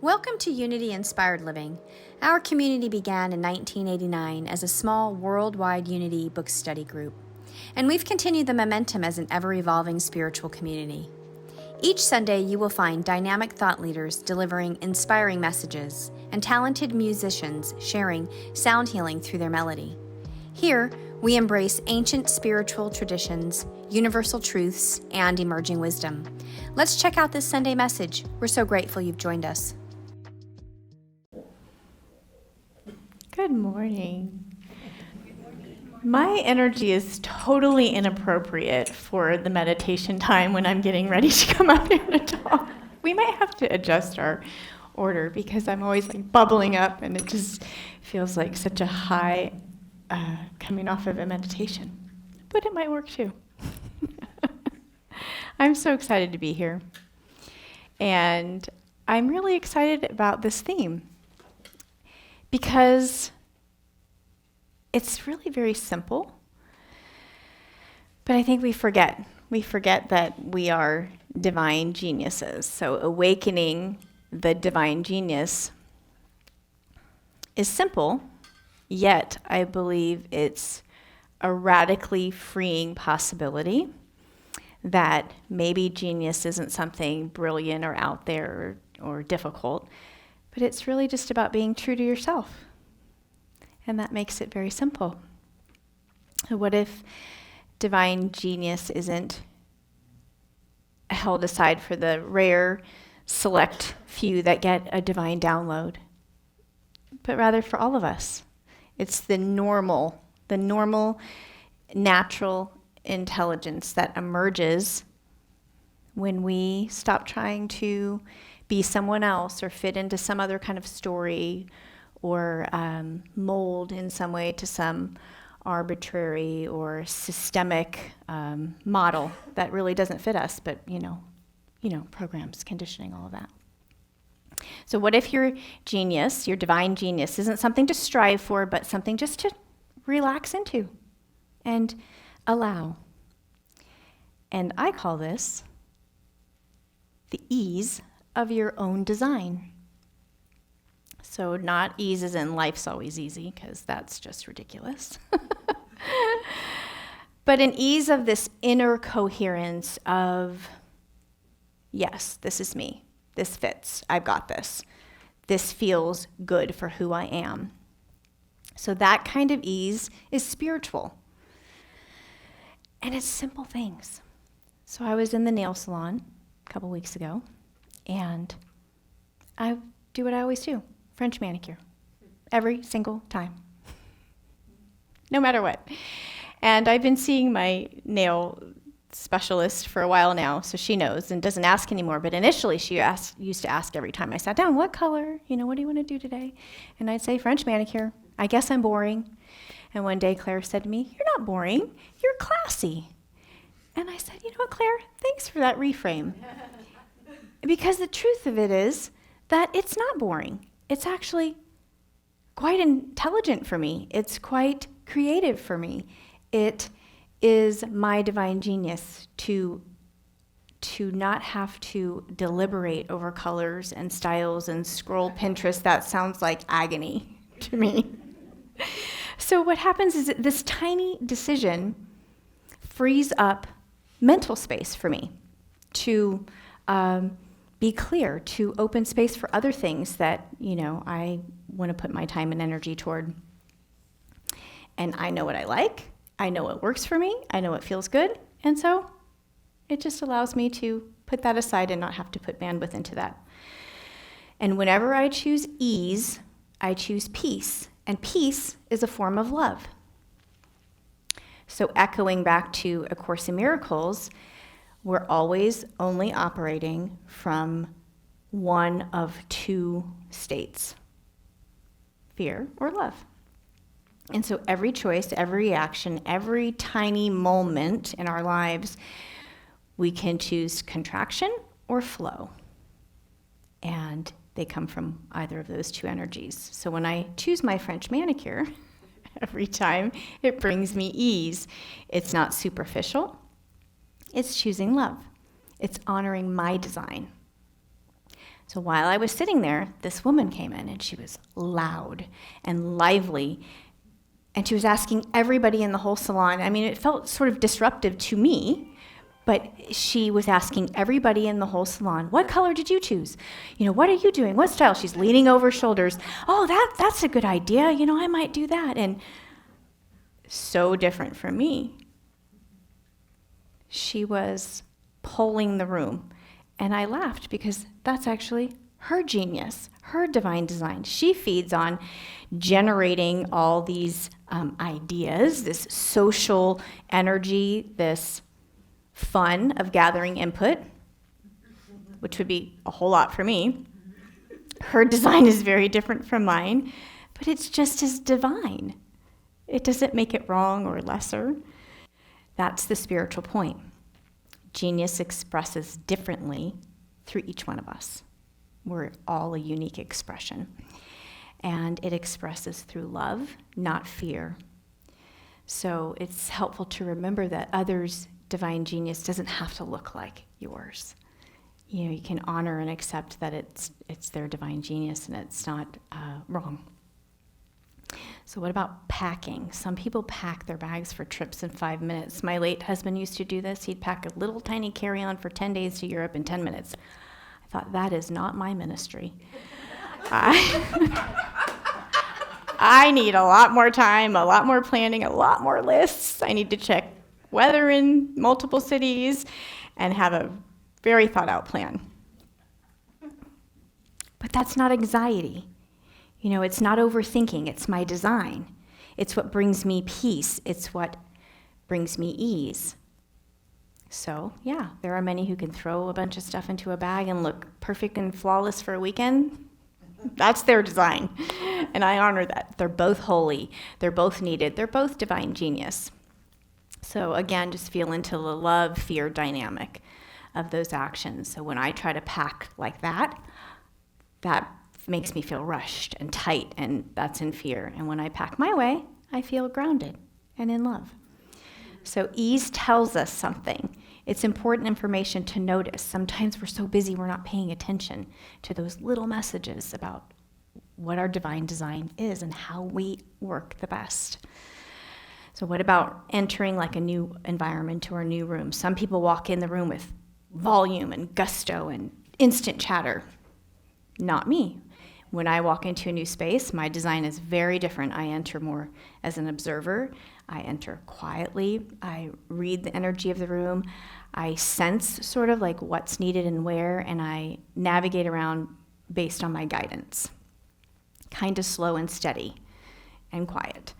Welcome to Unity Inspired Living. Our community began in 1989 as a small worldwide Unity book study group, and we've continued the momentum as an ever-evolving spiritual community. Each Sunday, you will find dynamic thought leaders delivering inspiring messages and talented musicians sharing sound healing through their melody. Here, we embrace ancient spiritual traditions, universal truths, and emerging wisdom. Let's check out this Sunday message. We're so grateful you've joined us. Good morning. My energy is totally inappropriate for the meditation time when I'm getting ready to come up here to talk. We might have to adjust our order because I'm always like bubbling up and it just feels like such a high coming off of a meditation. But it might work too. I'm so excited to be here. And I'm really excited about this theme because it's really very simple, but I think we forget. We forget that we are divine geniuses. So awakening the divine genius is simple, yet I believe it's a radically freeing possibility that maybe genius isn't something brilliant or out there or difficult, but it's really just about being true to yourself. And that makes it very simple. What if divine genius isn't held aside for the rare, select few that get a divine download, but rather for all of us? It's the normal, natural intelligence that emerges when we stop trying to be someone else or fit into some other kind of story or mold in some way to some arbitrary or systemic model that really doesn't fit us, but programs, conditioning, all of that. So what if your genius, your divine genius, isn't something to strive for, but something just to relax into and allow? And I call this the ease of your own design. So not ease as in life's always easy, because that's just ridiculous. But an ease of this inner coherence of, yes, this is me. This fits. I've got this. This feels good for who I am. So that kind of ease is spiritual. And it's simple things. So I was in the nail salon a couple weeks ago, and I do what I always do. French manicure. Every single time. No matter what. And I've been seeing my nail specialist for a while now, so she knows and doesn't ask anymore. But initially she used to ask every time I sat down, what color? What do you want to do today? And I'd say French manicure. I guess I'm boring. And one day Claire said to me, you're not boring, you're classy. And I said, you know what, Claire? Thanks for that reframe. Because the truth of it is that it's not boring. It's actually quite intelligent for me. It's quite creative for me. It is my divine genius to not have to deliberate over colors and styles and scroll Pinterest. That sounds like agony to me. So what happens is that this tiny decision frees up mental space for me to be clear, to open space for other things that, I want to put my time and energy toward. And I know what I like. I know what works for me. I know what feels good. And so it just allows me to put that aside and not have to put bandwidth into that. And whenever I choose ease, I choose peace. And peace is a form of love. So echoing back to A Course in Miracles, we're always only operating from one of two states, fear or love. And so every choice, every reaction, every tiny moment in our lives, we can choose contraction or flow. And they come from either of those two energies. So when I choose my French manicure, every time it brings me ease. It's not superficial. It's choosing love. It's honoring my design. So while I was sitting there, this woman came in, and she was loud and lively, and she was asking everybody in the whole salon. I mean, it felt sort of disruptive to me, but she was asking everybody in the whole salon, what color did you choose? What are you doing? What style? She's leaning over shoulders. Oh, that's a good idea. I might do that. And so different from me. She was polling the room. And I laughed because that's actually her genius, her divine design. She feeds on generating all these ideas, this social energy, this fun of gathering input, which would be a whole lot for me. Her design is very different from mine, but it's just as divine. It doesn't make it wrong or lesser. That's the spiritual point. Genius expresses differently through each one of us. We're all a unique expression. And it expresses through love, not fear. So it's helpful to remember that others' divine genius doesn't have to look like yours. You can honor and accept that it's their divine genius and it's not wrong. So what about packing? Some people pack their bags for trips in 5 minutes. My late husband used to do this. He'd pack a little tiny carry-on for 10 days to Europe in 10 minutes. I thought, that is not my ministry. I need a lot more time, a lot more planning, a lot more lists. I need to check weather in multiple cities and have a very thought-out plan. But that's not anxiety. It's not overthinking. It's my design. It's what brings me peace. It's what brings me ease. So, yeah, there are many who can throw a bunch of stuff into a bag and look perfect and flawless for a weekend. That's their design. And I honor that. They're both holy. They're both needed. They're both divine genius. So, again, just feel into the love-fear dynamic of those actions. So when I try to pack like that makes me feel rushed and tight, and that's in fear. And when I pack my way, I feel grounded and in love. So ease tells us something. It's important information to notice. Sometimes we're so busy we're not paying attention to those little messages about what our divine design is and how we work the best. So what about entering like a new environment or a new room? Some people walk in the room with volume and gusto and instant chatter. Not me. When I walk into a new space, my design is very different. I enter more as an observer. I enter quietly. I read the energy of the room. I sense sort of like what's needed and where, and I navigate around based on my guidance. Kind of slow and steady and quiet.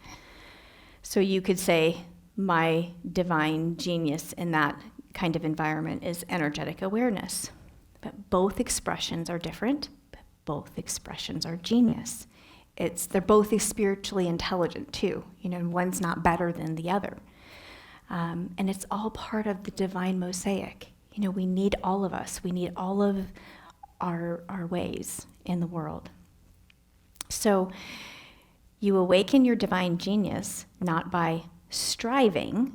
So you could say my divine genius in that kind of environment is energetic awareness. But both expressions are different. Both expressions are genius. They're both spiritually intelligent too. One's not better than the other. And it's all part of the divine mosaic. We need all of us. We need all of our ways in the world. So you awaken your divine genius not by striving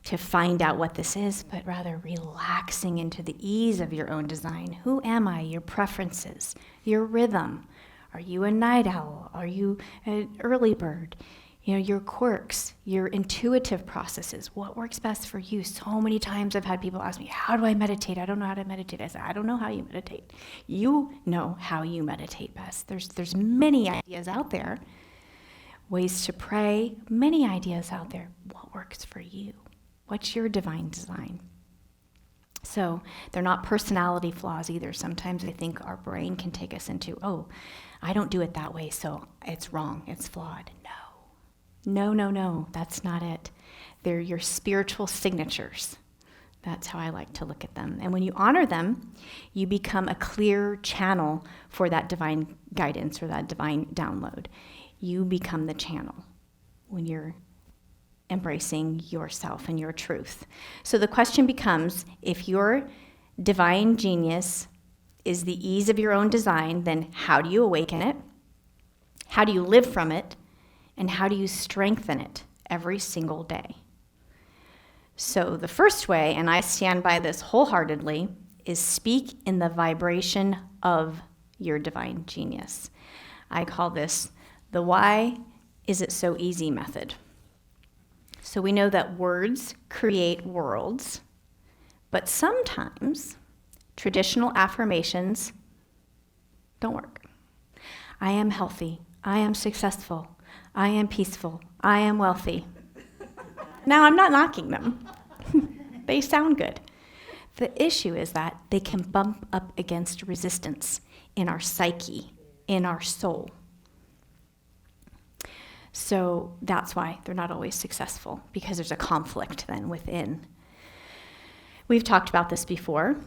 to find out what this is, but rather relaxing into the ease of your own design. Who am I? Your preferences, your rhythm. Are you a night owl? Are you an early bird? Your quirks, your intuitive processes. What works best for you? So many times I've had people ask me, how do I meditate? I don't know how to meditate. I said, I don't know how you meditate. You know how you meditate best. There's many ideas out there. Ways to pray, many ideas out there. What works for you? What's your divine design? So they're not personality flaws either. Sometimes I think our brain can take us into, oh, I don't do it that way, so it's wrong, it's flawed. No, that's not it. They're your spiritual signatures. That's how I like to look at them. And when you honor them, you become a clear channel for that divine guidance or that divine download. You become the channel when you're embracing yourself and your truth. So the question becomes, if your divine genius is the ease of your own design, then how do you awaken it? How do you live from it? And how do you strengthen it every single day? So the first way, and I stand by this wholeheartedly, is speak in the vibration of your divine genius. I call this the why is it so easy method. So we know that words create worlds, but sometimes traditional affirmations don't work. I am healthy. I am successful. I am peaceful. I am wealthy. Now, I'm not knocking them. They sound good. The issue is that they can bump up against resistance in our psyche, in our soul. So that's why they're not always successful, because there's a conflict then within. We've talked about this before,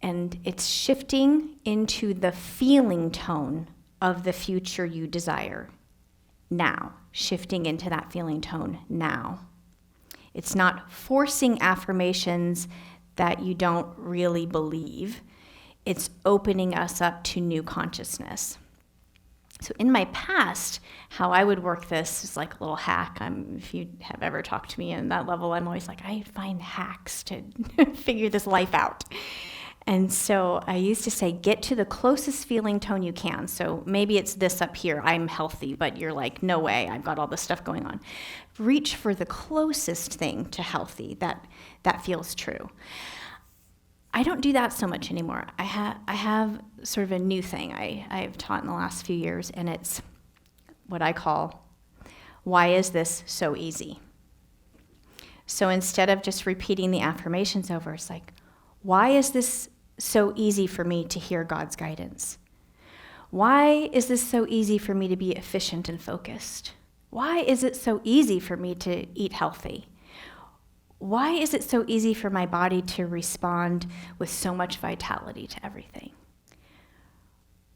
and it's shifting into the feeling tone of the future you desire now, shifting into that feeling tone now. It's not forcing affirmations that you don't really believe. It's opening us up to new consciousness. So in my past, how I would work this is like a little hack. If you have ever talked to me on that level, I'm always like, I find hacks to figure this life out. And so I used to say, get to the closest feeling tone you can. So maybe it's this up here, I'm healthy, but you're like, no way, I've got all this stuff going on. Reach for the closest thing to healthy that feels true. I don't do that so much anymore. I have sort of a new thing I've taught in the last few years, and it's what I call, why is this so easy? So instead of just repeating the affirmations over, it's like, why is this so easy for me to hear God's guidance? Why is this so easy for me to be efficient and focused? Why is it so easy for me to eat healthy? Why is it so easy for my body to respond with so much vitality to everything?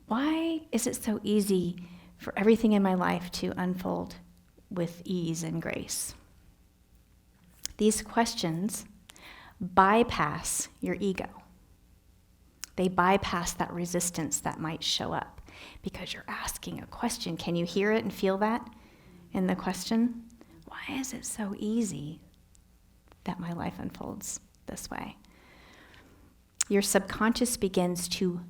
Why is it so easy for everything in my life to unfold with ease and grace? These questions bypass your ego. They bypass that resistance that might show up because you're asking a question. Can you hear it and feel that in the question? Why is it so easy that my life unfolds this way? Your subconscious begins to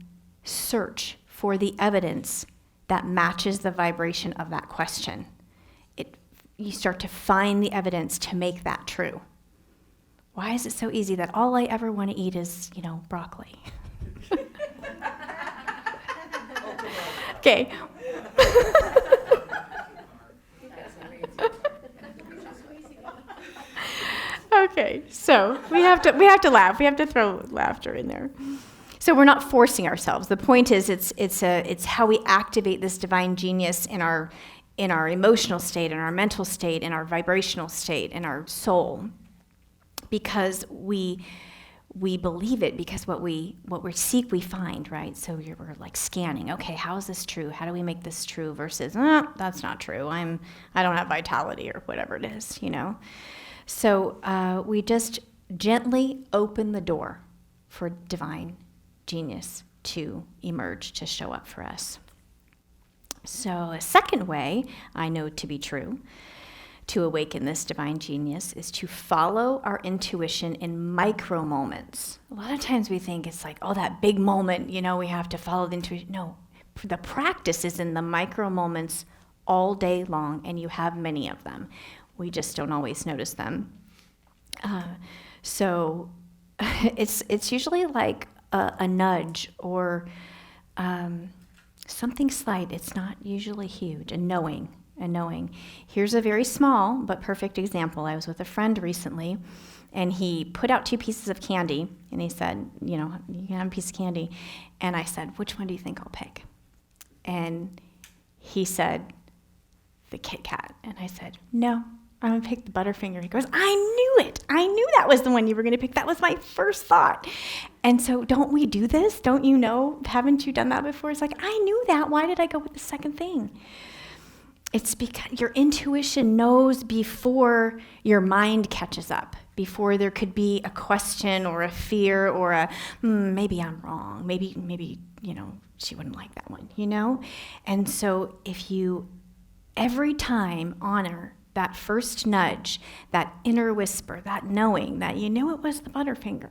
search for the evidence that matches the vibration of that question. You start to find the evidence to make that true. Why is it so easy that all I ever want to eat is, broccoli? Okay. Okay, so we have to laugh. We have to throw laughter in there. So we're not forcing ourselves. The point is, it's how we activate this divine genius in our emotional state, in our mental state, in our vibrational state, in our soul, because we believe it, because what we seek we find, right? So we're like scanning. Okay, how is this true? How do we make this true? Versus, that's not true. I don't have vitality or whatever it is, So we just gently open the door for divine genius to emerge, to show up for us. So a second way I know to be true to awaken this divine genius is to follow our intuition in micro moments. A lot of times we think it's like, that big moment, we have to follow the intuition. No, the practice is in the micro moments all day long, and you have many of them. We just don't always notice them. So it's usually like a nudge or something slight. It's not usually huge. A knowing. Here's a very small but perfect example. I was with a friend recently, and he put out 2 pieces of candy, and he said, you can have a piece of candy. And I said, which one do you think I'll pick? And he said, the Kit Kat. And I said, no, I'm going to pick the Butterfinger. He goes, I knew it. I knew that was the one you were going to pick. That was my first thought. And so don't we do this? Don't you know? Haven't you done that before? It's like, I knew that. Why did I go with the second thing? It's because your intuition knows before your mind catches up, before there could be a question or a fear or a, maybe I'm wrong. Maybe, she wouldn't like that one, And so if you every time honor that first nudge, that inner whisper, that knowing that you knew it was the Butterfinger,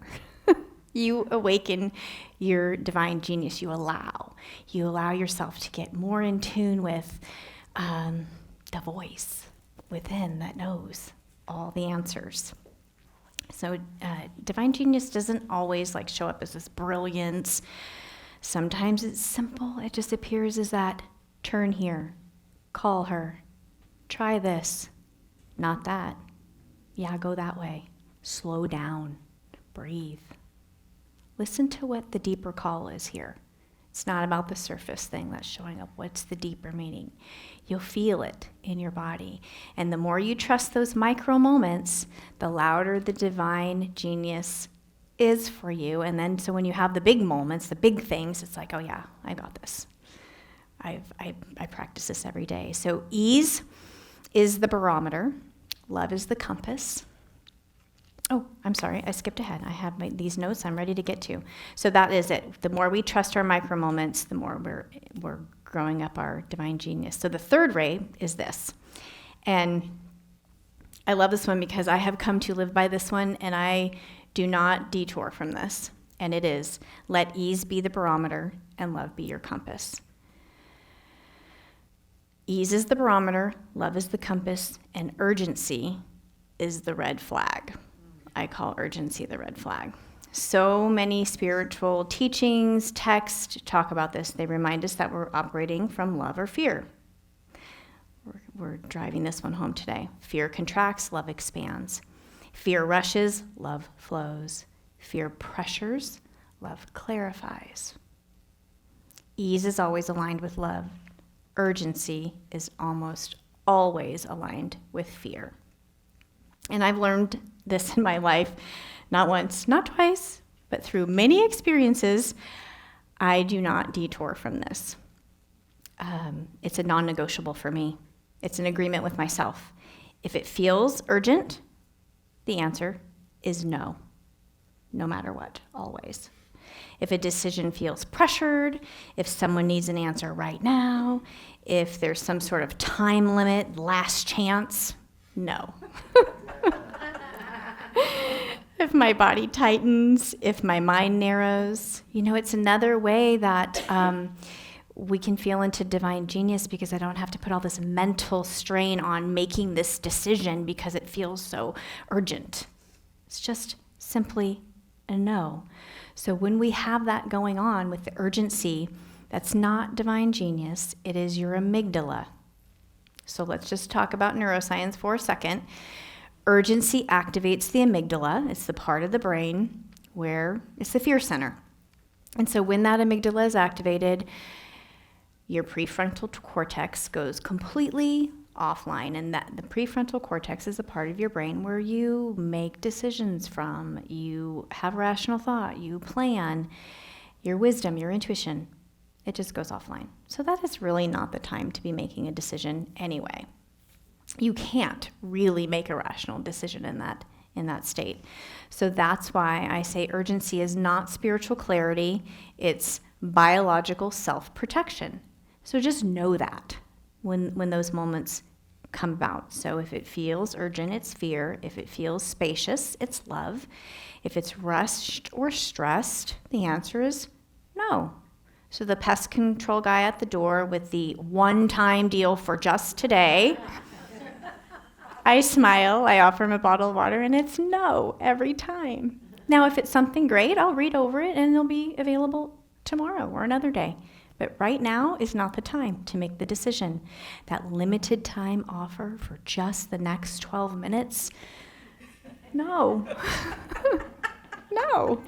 You awaken your divine genius. You allow yourself to get more in tune with the voice within that knows all the answers. So divine genius doesn't always like show up as this brilliance. Sometimes it's simple. It just appears as that turn here, call her, try this, not that. Yeah, go that way. Slow down, breathe. Listen to what the deeper call is here. It's not about the surface thing that's showing up. What's the deeper meaning? You'll feel it in your body. And the more you trust those micro moments, the louder the divine genius is for you. And then so when you have the big moments, the big things, it's like, oh yeah, I got this. I practice this every day. So ease is the barometer. Love is the compass. Oh, I'm sorry, I skipped ahead. I have these notes I'm ready to get to. So that is it. The more we trust our micro moments, the more we're growing up our divine genius. So the third ray is this. And I love this one because I have come to live by this one, and I do not detour from this. And it is, let ease be the barometer and love be your compass. Ease is the barometer, love is the compass, and urgency is the red flag. I call urgency the red flag. So many spiritual teachings, texts talk about this. They remind us that we're operating from love or fear. We're driving this one home today. Fear contracts, love expands. Fear rushes, love flows. Fear pressures, love clarifies. Ease is always aligned with love. Urgency is almost always aligned with fear. And I've learned this in my life, not once, not twice, but through many experiences. I do not detour from this. It's a non-negotiable for me. It's an agreement with myself. If it feels urgent, the answer is no matter what, always. If a decision feels pressured, if someone needs an answer right now, if there's some sort of time limit, last chance, no. If my body tightens, if my mind narrows, it's another way that we can feel into divine genius, because I don't have to put all this mental strain on making this decision because it feels so urgent. It's just simply a no. So when we have that going on with the urgency, that's not divine genius, it is your amygdala. So let's just talk about neuroscience for a second. Urgency activates the amygdala. It's the part of the brain where it's the fear center. And so when that amygdala is activated, your prefrontal cortex goes completely offline. And that the prefrontal cortex is a part of your brain where you make decisions from, you have rational thought, you plan, your wisdom, your intuition. It just goes offline. So that is really not the time to be making a decision anyway. You can't really make a rational decision in that state. So that's why I say urgency is not spiritual clarity, it's biological self-protection. So just know that when those moments come about. So if it feels urgent, it's fear. If it feels spacious, it's love. If it's rushed or stressed, the answer is no. So the pest control guy at the door with the one-time deal for just today, I smile, I offer him a bottle of water, and it's no every time. Now, if it's something great, I'll read over it, and it'll be available tomorrow or another day. But right now is not the time to make the decision. That limited time offer for just the next 12 minutes, no. No.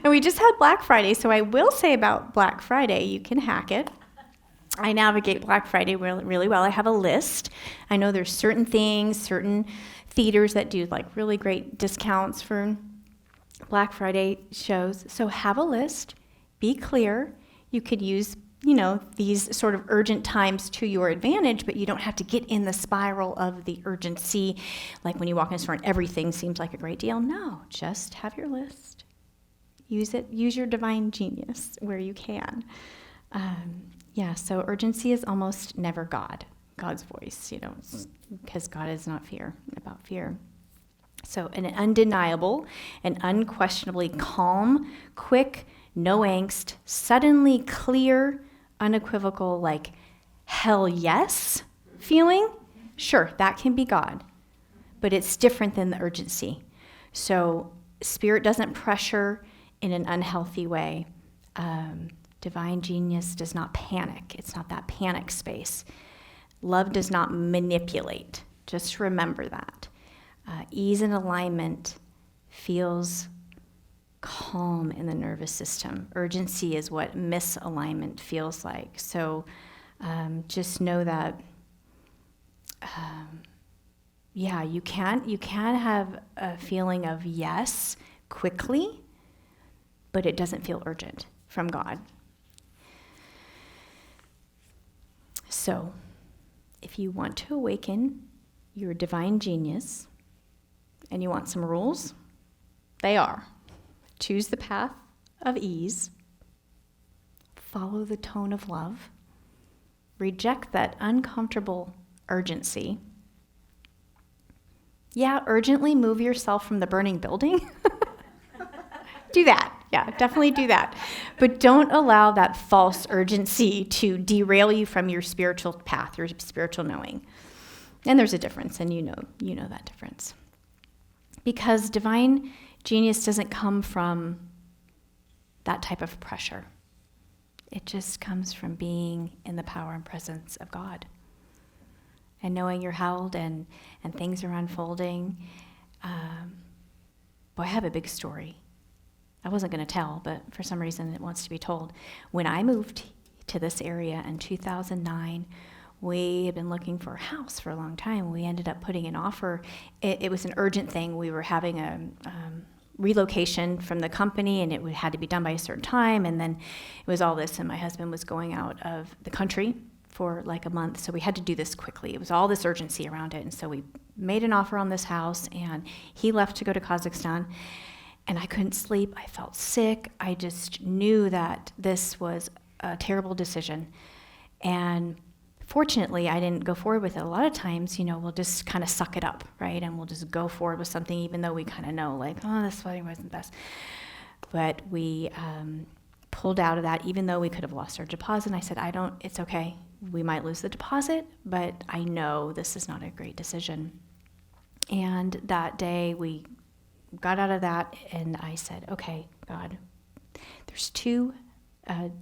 And we just had Black Friday, so I will say about Black Friday, you can hack it. I navigate Black Friday really well. I have a list. I know there's certain things, certain theaters that do like really great discounts for Black Friday shows. So have a list, be clear. You could use, these sort of urgent times to your advantage, but you don't have to get in the spiral of the urgency, like when you walk in a store and everything seems like a great deal. No, just have your list. Use it. Use your divine genius where you can. So urgency is almost never God's voice, because God is not about fear. So an undeniable and unquestionably calm, quick, no angst, suddenly clear, unequivocal, like hell yes feeling, sure, that can be God. But it's different than the urgency. So Spirit doesn't pressure in an unhealthy way. Divine genius does not panic. It's not that panic space. Love does not manipulate. Just remember that. Ease and alignment feels calm in the nervous system. Urgency is what misalignment feels like. So just know that, you can have a feeling of yes quickly, but it doesn't feel urgent from God. So, if you want to awaken your divine genius and you want some rules, they are: choose the path of ease, follow the tone of love, reject that uncomfortable urgency. Yeah, urgently move yourself from the burning building. Do that. Yeah, definitely do that. But don't allow that false urgency to derail you from your spiritual path, your spiritual knowing. And there's a difference, and you know that difference. Because divine genius doesn't come from that type of pressure. It just comes from being in the power and presence of God. And knowing you're held and things are unfolding. Boy, I have a big story. I wasn't going to tell, but for some reason it wants to be told. When I moved to this area in 2009, we had been looking for a house for a long time. We ended up putting an offer. It was an urgent thing. We were having a relocation from the company, and it had to be done by a certain time. And then it was all this, and my husband was going out of the country for like a month, so we had to do this quickly. It was all this urgency around it, and so we made an offer on this house, and he left to go to Kazakhstan. And I couldn't sleep. I felt sick. I just knew that this was a terrible decision. And fortunately, I didn't go forward with it. A lot of times, we'll just kind of suck it up, right? And we'll just go forward with something even though we kind of know, like, oh, this wedding wasn't best. But we pulled out of that, even though we could have lost our deposit. And I said, it's okay. We might lose the deposit, but I know this is not a great decision. And that day, we got out of that, and I said, okay, God, there's two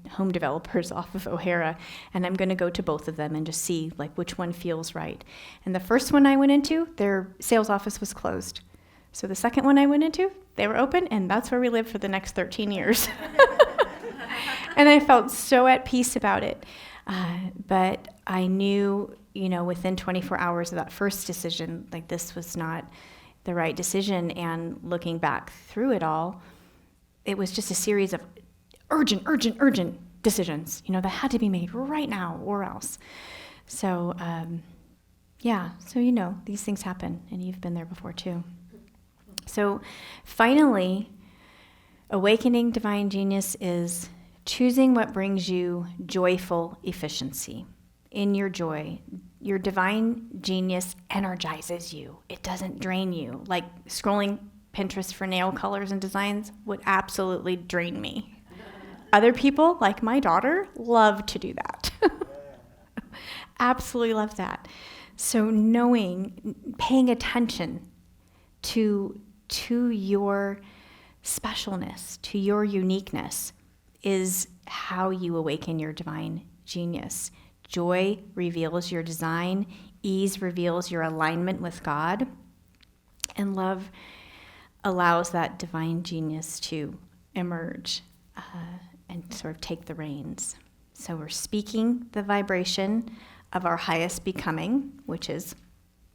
home developers off of O'Hara, and I'm going to go to both of them and just see like which one feels right. And the first one I went into, their sales office was closed. So the second one I went into, they were open, and that's where we lived for the next 13 years. And I felt so at peace about it. But I knew, within 24 hours of that first decision, like this was not the right decision. And looking back through it all, it was just a series of urgent decisions, that had to be made right now or else. So, these things happen, and you've been there before too. So finally, awakening divine genius is choosing what brings you joyful efficiency. In your joy, your divine genius energizes you. It doesn't drain you. Like scrolling Pinterest for nail colors and designs would absolutely drain me. Other people, like my daughter, love to do that. Absolutely love that. So paying attention to your specialness, to your uniqueness, is how you awaken your divine genius. Joy reveals your design, ease reveals your alignment with God, and love allows that divine genius to emerge and sort of take the reins. So we're speaking the vibration of our highest becoming, which is,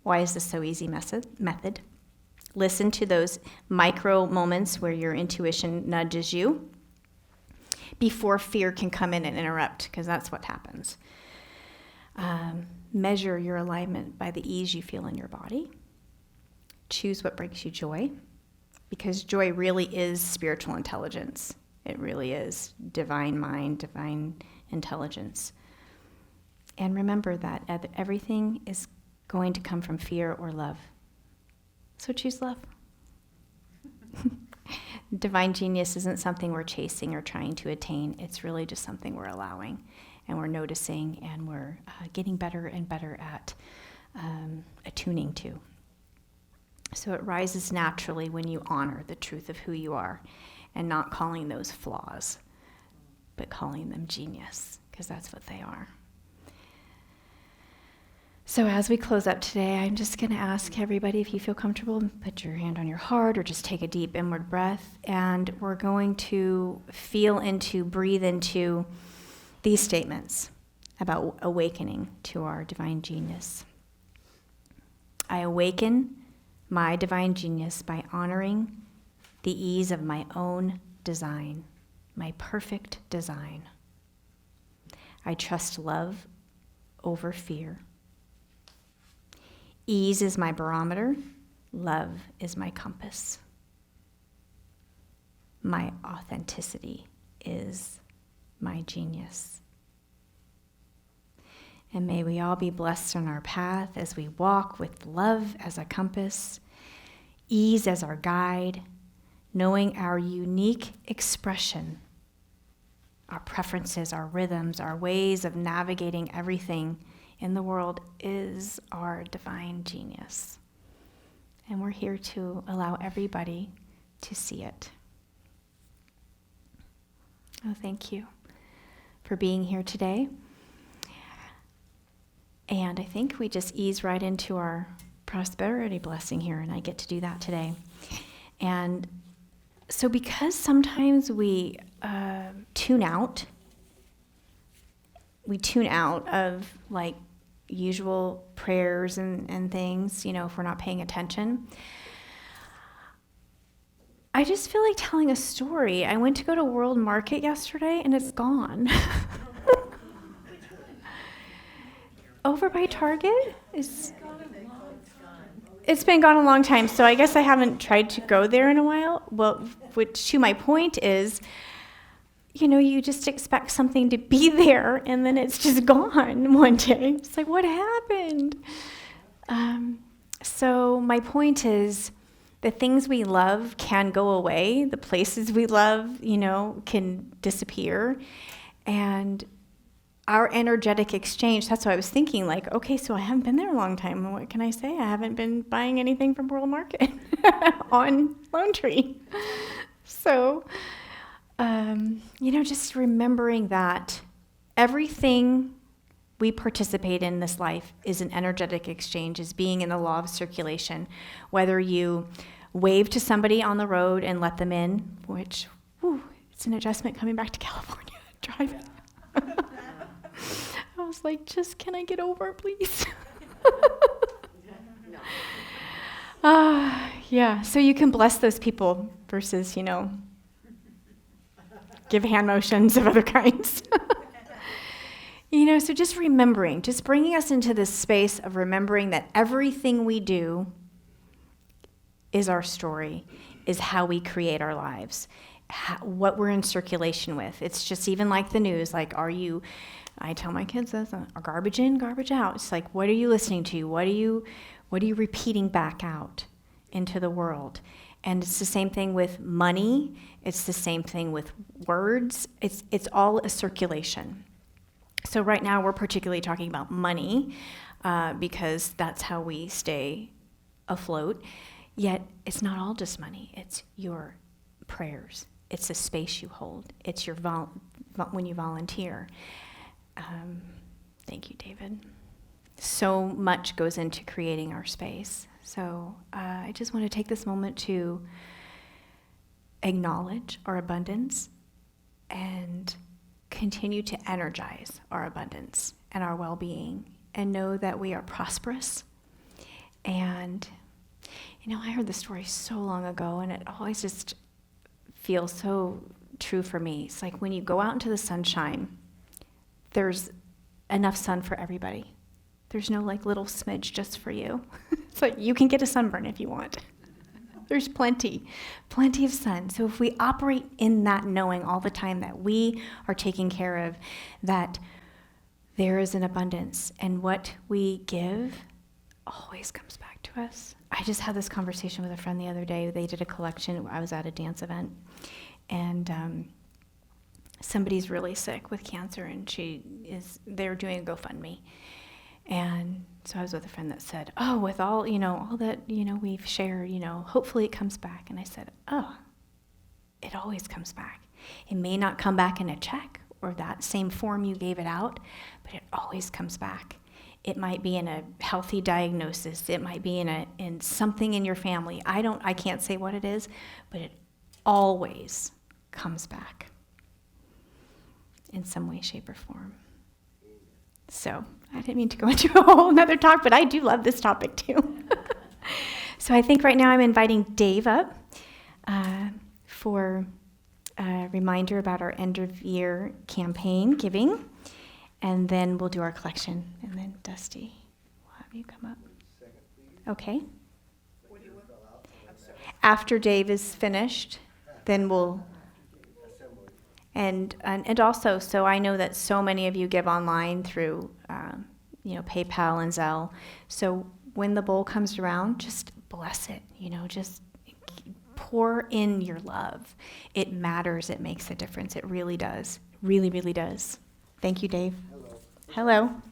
why is this so easy method? Listen to those micro moments where your intuition nudges you before fear can come in and interrupt, because that's what happens. Measure your alignment by the ease you feel in your body. Choose what brings you joy, because joy really is spiritual intelligence. It really is divine mind, divine intelligence. And remember that everything is going to come from fear or love. So choose love. Divine genius isn't something we're chasing or trying to attain. It's really just something we're allowing, and we're noticing, and we're getting better and better at attuning to. So it rises naturally when you honor the truth of who you are and not calling those flaws, but calling them genius, because that's what they are. So as we close up today, I'm just going to ask everybody, if you feel comfortable, put your hand on your heart or just take a deep inward breath. And we're going to breathe into these statements about awakening to our divine genius. I awaken my divine genius by honoring the ease of my own design, my perfect design. I trust love over fear. Ease is my barometer. Love is my compass. My authenticity is my genius. And may we all be blessed on our path as we walk with love as a compass, ease as our guide, knowing our unique expression, our preferences, our rhythms, our ways of navigating everything in the world is our divine genius. And we're here to allow everybody to see it. Oh, thank you for being here today. And I think we just ease right into our prosperity blessing here, and I get to do that today. And so because sometimes we tune out of like usual prayers and things, if we're not paying attention. I just feel like telling a story. I went to go to World Market yesterday and it's gone. Over by Target? It's been gone a long time, so I guess I haven't tried to go there in a while. Well, which to my point is, you just expect something to be there, and then it's just gone one day. It's like, what happened? So my point is, the things we love can go away. The places we love, can disappear. And our energetic exchange, that's what I was thinking, like, okay, so I haven't been there a long time. What can I say? I haven't been buying anything from World Market on Lone Tree. So, just remembering that everything we participate in this life is an energetic exchange, is being in the law of circulation. Whether you wave to somebody on the road and let them in, which, it's an adjustment coming back to California, driving. I was like, can I get over, please? Yeah, so you can bless those people versus, give hand motions of other kinds. So just remembering, just bringing us into this space of remembering that everything we do is our story, is how we create our lives, what we're in circulation with. It's just even like the news, like, I tell my kids this, garbage in, garbage out. It's like, what are you listening to? What are you repeating back out into the world? And it's the same thing with money. It's the same thing with words. It's all a circulation. So right now we're particularly talking about money because that's how we stay afloat. Yet it's not all just money. It's your prayers. It's the space you hold. It's your when you volunteer. Thank you, David. So much goes into creating our space. So I just want to take this moment to acknowledge our abundance and continue to energize our abundance and our well-being, and know that we are prosperous. And, I heard this story so long ago, and it always just feels so true for me. It's like when you go out into the sunshine, there's enough sun for everybody. There's no little smidge just for you. It's like you can get a sunburn if you want. There's plenty of sun. So if we operate in that knowing all the time that we are taken care of, that there is an abundance, and what we give always comes back to us. I just had this conversation with a friend the other day. They did a collection. I was at a dance event, and somebody's really sick with cancer, and they're doing a GoFundMe. And so I was with a friend that said, oh, with all that, we've shared, hopefully it comes back. And I said, oh, it always comes back. It may not come back in a check or that same form you gave it out, but it always comes back. It might be in a healthy diagnosis. It might be in something in your family. I can't say what it is, but it always comes back in some way, shape, or form. So I didn't mean to go into a whole nother talk, but I do love this topic too. So I think right now I'm inviting Dave up for a reminder about our end of year campaign giving, and then we'll do our collection. And then Dusty, we'll have you come up. Okay. After Dave is finished, then we'll. And also, so I know that so many of you give online through, PayPal and Zelle. So when the bowl comes around, just bless it. Just pour in your love. It matters. It makes a difference. It really does. Really, really does. Thank you, Dave. Hello. Hello.